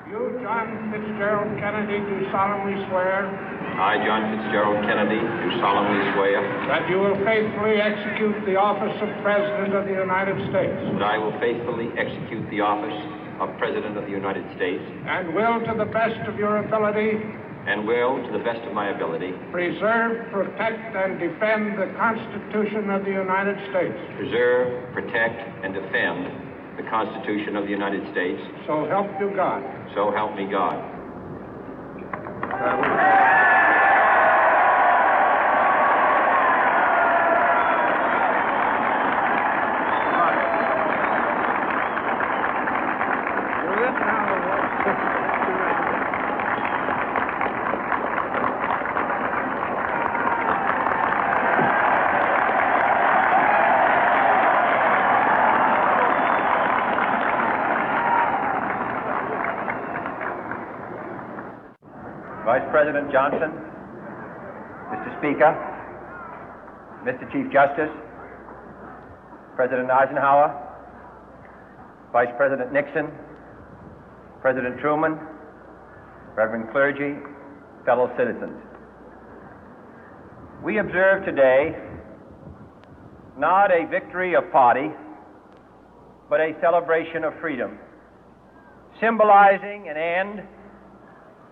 You, John Fitzgerald Kennedy, do solemnly swear. I, John Fitzgerald Kennedy, do solemnly swear. That you will faithfully execute the office of President of the United States. That I will faithfully execute the office of President of the United States. And will, to the best of your ability. And will, to the best of my ability. Preserve, protect, and defend the Constitution of the United States. Preserve, protect, and defend the Constitution of the United States. So help you God. So help me God. Vice President Johnson, Mr. Speaker, Mr. Chief Justice, President Eisenhower, Vice President Nixon, President Truman, Reverend clergy, fellow citizens. We observe today not a victory of party, but a celebration of freedom, symbolizing an end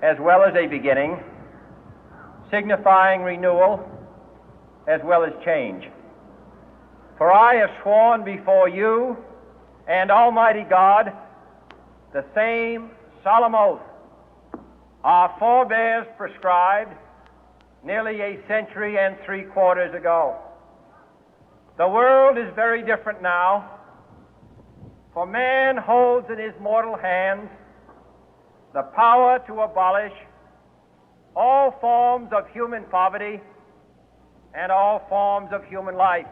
as well as a beginning, signifying renewal as well as change. For I have sworn before you and Almighty God the same solemn oath our forebears prescribed nearly a century and 3/4 ago. The world is very different now, for man holds in his mortal hands the power to abolish all forms of human poverty and all forms of human life.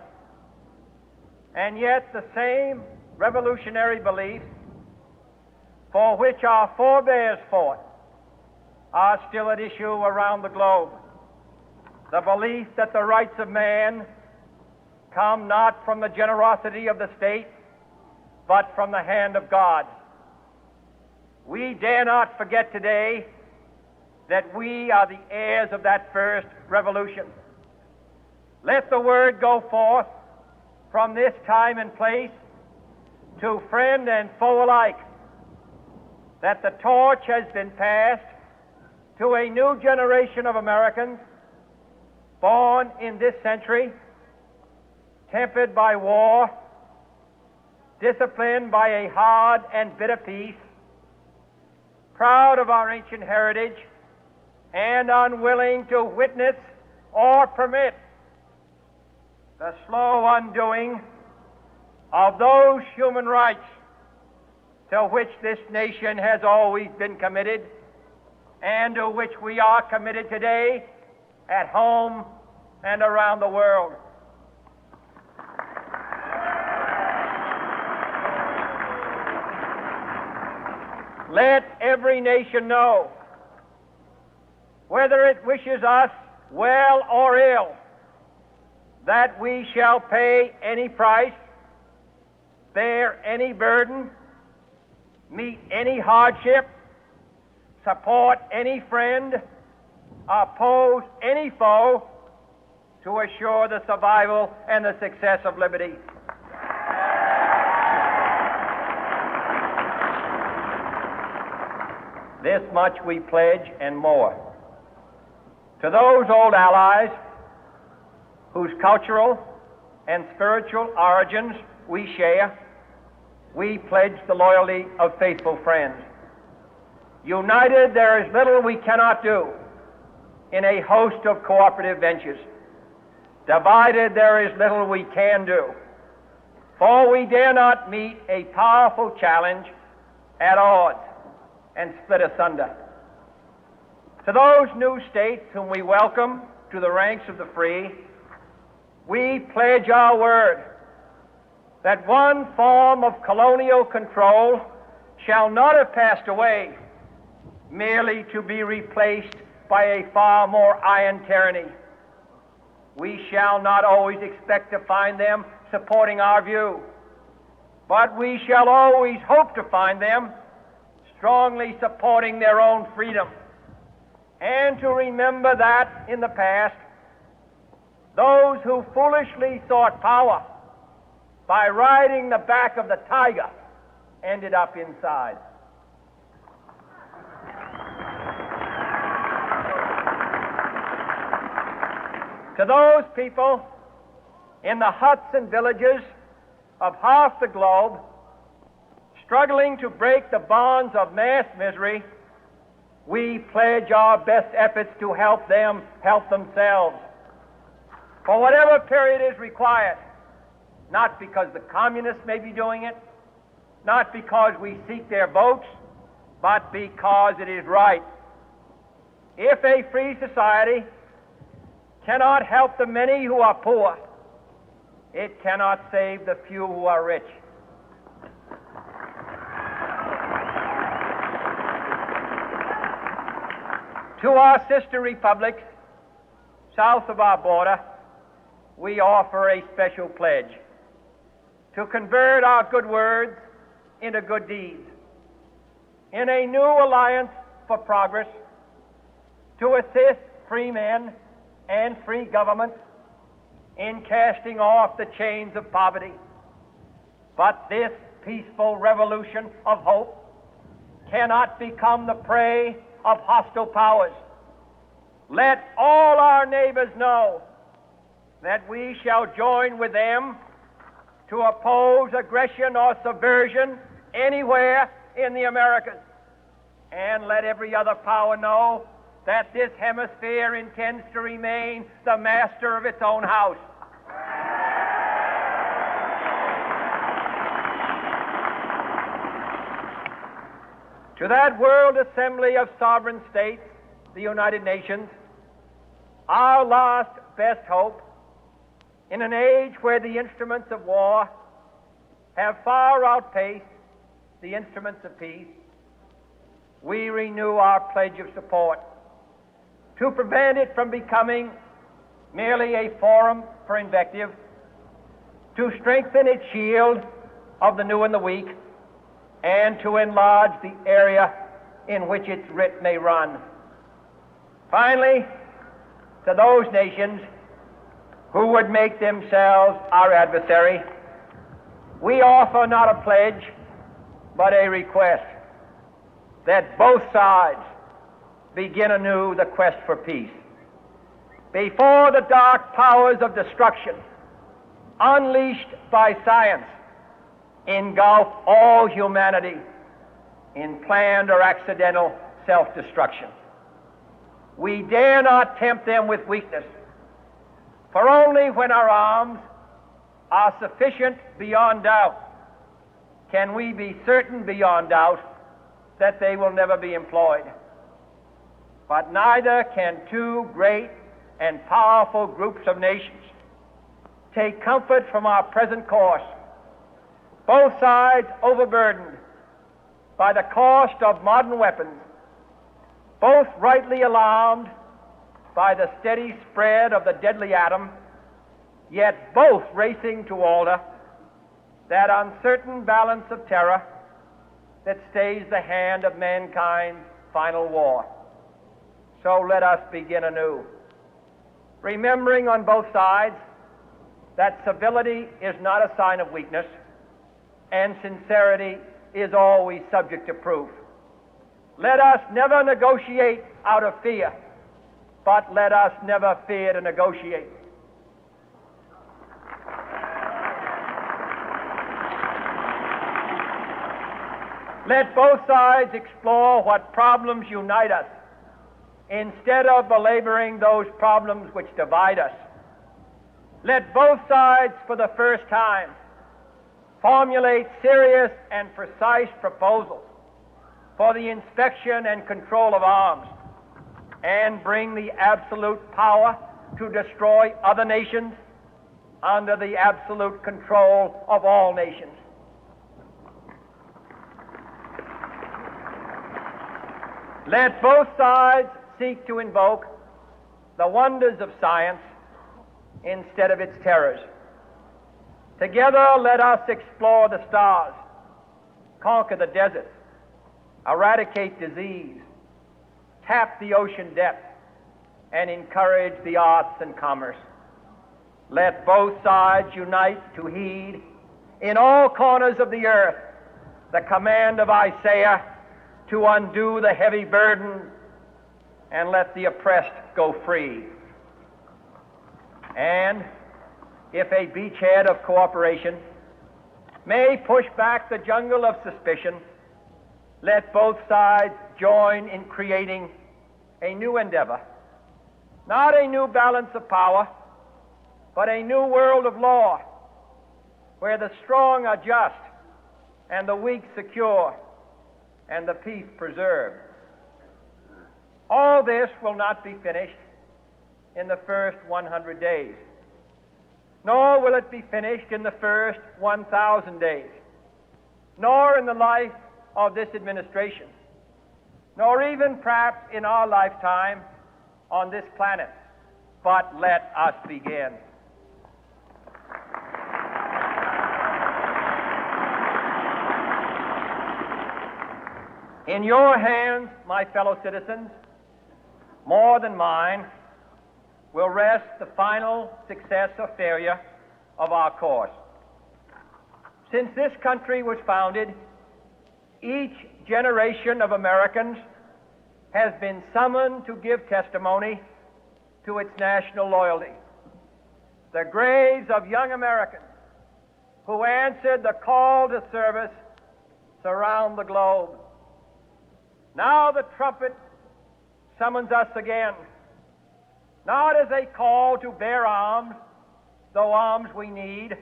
And yet the same revolutionary beliefs for which our forebears fought are still at issue around the globe. The belief that the rights of man come not from the generosity of the state, but from the hand of God. We dare not forget today that we are the heirs of that first revolution. Let the word go forth from this time and place to friend and foe alike that the torch has been passed to a new generation of Americans born in this century, tempered by war, disciplined by a hard and bitter peace, proud of our ancient heritage, and unwilling to witness or permit the slow undoing of those human rights to which this nation has always been committed and to which we are committed today at home and around the world. Let every nation know, whether it wishes us well or ill, that we shall pay any price, bear any burden, meet any hardship, support any friend, oppose any foe to assure the survival and the success of liberty. This much we pledge and more. To those old allies whose cultural and spiritual origins we share, we pledge the loyalty of faithful friends. United, there is little we cannot do in a host of cooperative ventures. Divided, there is little we can do, for we dare not meet a powerful challenge at odds and split asunder. To those new states whom we welcome to the ranks of the free, we pledge our word that one form of colonial control shall not have passed away, merely to be replaced by a far more iron tyranny. We shall not always expect to find them supporting our view, but we shall always hope to find them strongly supporting their own freedom, and to remember that in the past, those who foolishly sought power by riding the back of the tiger ended up inside. To those people in the huts and villages of half the globe struggling to break the bonds of mass misery, we pledge our best efforts to help them help themselves for whatever period is required, not because the communists may be doing it, not because we seek their votes, but because it is right. If a free society cannot help the many who are poor, it cannot save the few who are rich. To our sister republics south of our border, we offer a special pledge to convert our good words into good deeds, in a new alliance for progress, to assist free men and free governments in casting off the chains of poverty. But this peaceful revolution of hope cannot become the prey of hostile powers. Let all our neighbors know that we shall join with them to oppose aggression or subversion anywhere in the Americas. And let every other power know that this hemisphere intends to remain the master of its own house. To that World Assembly of Sovereign States, the United Nations, our last best hope, in an age where the instruments of war have far outpaced the instruments of peace, we renew our pledge of support to prevent it from becoming merely a forum for invective, to strengthen its shield of the new and the weak, and to enlarge the area in which its writ may run. Finally, to those nations who would make themselves our adversary, we offer not a pledge, but a request that both sides begin anew the quest for peace. Before the dark powers of destruction, unleashed by science, engulf all humanity in planned or accidental self-destruction, we dare not tempt them with weakness, for only when our arms are sufficient beyond doubt can we be certain beyond doubt that they will never be employed. But neither can two great and powerful groups of nations take comfort from our present course, both sides overburdened by the cost of modern weapons, both rightly alarmed by the steady spread of the deadly atom, yet both racing to alter that uncertain balance of terror that stays the hand of mankind's final war. So let us begin anew, remembering on both sides that civility is not a sign of weakness, and sincerity is always subject to proof. Let us never negotiate out of fear, but let us never fear to negotiate. Let both sides explore what problems unite us, instead of belaboring those problems which divide us. Let both sides, for the first time, formulate serious and precise proposals for the inspection and control of arms, and bring the absolute power to destroy other nations under the absolute control of all nations. Let both sides seek to invoke the wonders of science instead of its terrors. Together, let us explore the stars, conquer the deserts, eradicate disease, tap the ocean depth, and encourage the arts and commerce. Let both sides unite to heed in all corners of the earth the command of Isaiah to undo the heavy burden and let the oppressed go free. And if a beachhead of cooperation may push back the jungle of suspicion, let both sides join in creating a new endeavor, not a new balance of power, but a new world of law, where the strong are just and the weak secure and the peace preserved. All this will not be finished in the first 100 days, nor will it be finished in the first 1,000 days, nor in the life of this administration, nor even perhaps in our lifetime on this planet. But let us begin. In your hands, my fellow citizens, more than mine, will rest the final success or failure of our course. Since this country was founded, each generation of Americans has been summoned to give testimony to its national loyalty. The graves of young Americans who answered the call to service surround the globe. Now the trumpet summons us again, not as a call to bear arms, though arms we need,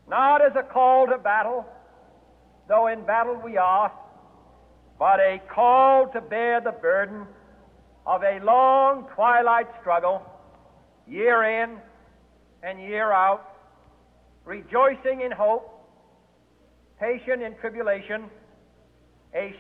not as a call to battle, though in battle we are, but a call to bear the burden of a long twilight struggle, year in and year out, rejoicing in hope, patient in tribulation, a